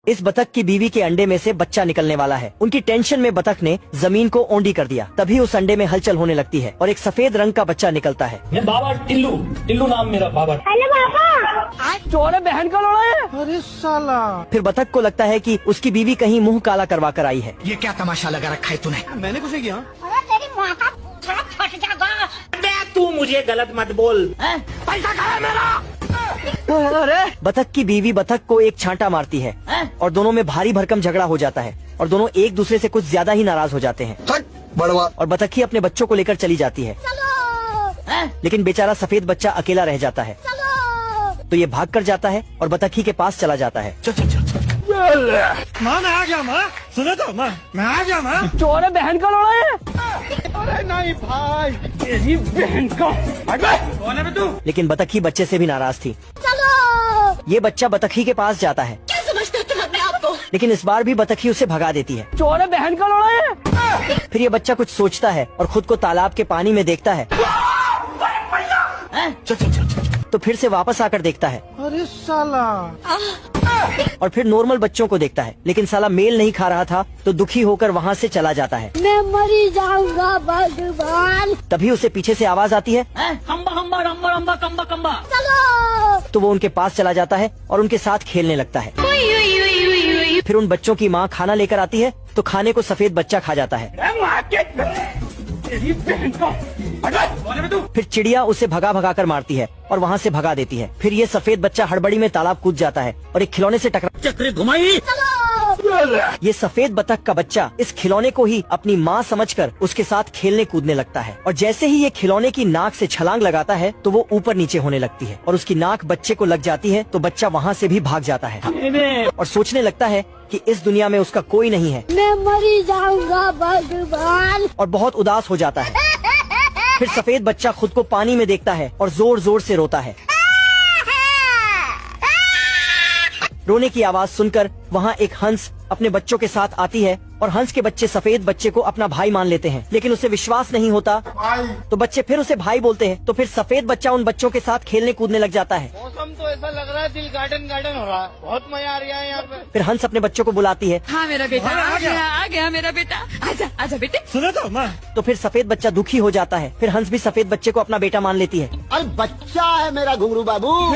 इस बतख की बीवी के अंडे में से बच्चा निकलने वाला है। उनकी टेंशन में बतख ने जमीन को ओंडी कर दिया। तभी उस अंडे में हलचल होने लगती है और एक सफेद रंग का बच्चा निकलता है। मैं बाबा टिल्लू, टिल्लू नाम मेरा बाबा। हेलो पापा, चोर है, बहन का लोड़ा है। अरे साला। फिर बतख को लगता है कि उसकी बीवी कहीं मुंह काला करवा कर आई है। ये क्या तमाशा लगा रखा है तूने? मैंने कुछ नहीं किया। अरे तेरी माँ का फट जाएगा। तू मुझे गलत मत बोल। पैसा कहाँ है मेरा? अरे बतख की बीवी बतख को एक छांटा मारती है और दोनों में भारी भरकम झगड़ा हो जाता है और दोनों एक दूसरे से कुछ ज्यादा ही नाराज हो जाते हैं। बड़वा। और बतखी अपने बच्चों को लेकर चली जाती है, लेकिन बेचारा सफेद बच्चा अकेला रह जाता है। तो ये भाग कर जाता है और बतखी के पास चला जाता है। चल चल चल। माँ मैं आ गया माँ, सुनो तो माँ मैं आ गया माँ। चोर है, बहन का लोड़ा है। अरे नहीं भाई, तेरी बहन का। कौन है बे तू? लेकिन बतखी बच्चे से भी नाराज थी। ये बच्चा बतखी के पास जाता है, क्या समझते हो तुम अपने आप को? लेकिन इस बार भी बतखी उसे भगा देती है। चोर है, बहन का लोड़ा है। फिर ये बच्चा कुछ सोचता है और खुद को तालाब के पानी में देखता है। चल चल चल चल। तो फिर से वापस आकर देखता है अरे साला। और फिर नॉर्मल बच्चों को देखता है, लेकिन साला मेल नहीं खा रहा था तो दुखी होकर वहाँ से चला जाता है। मैं मरी जाऊंगा भगवान। तभी उसे पीछे से आवाज आती है। हम्बा हम्बा रम्बा रम्बा कम्बा कम्बा। चलो। तो वो उनके पास चला जाता है और उनके साथ खेलने लगता है। फिर उन बच्चों की माँ खाना लेकर आती है तो खाने को सफेद बच्चा खा जाता है। तेरी बहन का। कौन है बे तू? फिर चिड़िया उसे भगा भगा कर मारती है और वहाँ से भगा देती है। फिर ये सफेद बच्चा हड़बड़ी में तालाब कूद जाता है और एक खिलौने से टकरा। चक्री घुमाई। ये सफेद बतख का बच्चा इस खिलौने को ही अपनी माँ समझकर उसके साथ खेलने कूदने लगता है और जैसे ही ये खिलौने की नाक से छलांग लगाता है तो वो ऊपर नीचे होने लगती है और उसकी नाक बच्चे को लग जाती है तो बच्चा वहाँ से भी भाग जाता है और सोचने लगता है कि इस दुनिया में उसका कोई नहीं है मैं मरी जाऊंगा भगवान। और बहुत उदास हो जाता है। फिर सफेद बच्चा खुद को पानी में देखता है और जोर जोर से रोता है। रोने की आवाज सुनकर वहाँ एक हंस अपने बच्चों के साथ आती है और हंस के बच्चे सफेद बच्चे को अपना भाई मान लेते हैं, लेकिन उसे विश्वास नहीं होता तो बच्चे फिर उसे भाई बोलते हैं। तो फिर सफेद बच्चा उन बच्चों के साथ खेलने कूदने लग जाता है। मौसम तो ऐसा लग रहा है दिल गार्डन गार्डन हो रहा है, बहुत मजा आ रहा है यहाँ पे। फिर हंस अपने बच्चों को बुलाती है। हाँ मेरा बेटा आ गया मेरा बेटा, आजा आजा बेटे। सुनो तो माँ। तो फिर सफेद बच्चा दुखी हो जाता है। फिर हंस भी सफेद बच्चे को अपना बेटा मान लेती है। अरे बच्चा है मेरा घुंगरू बाबू।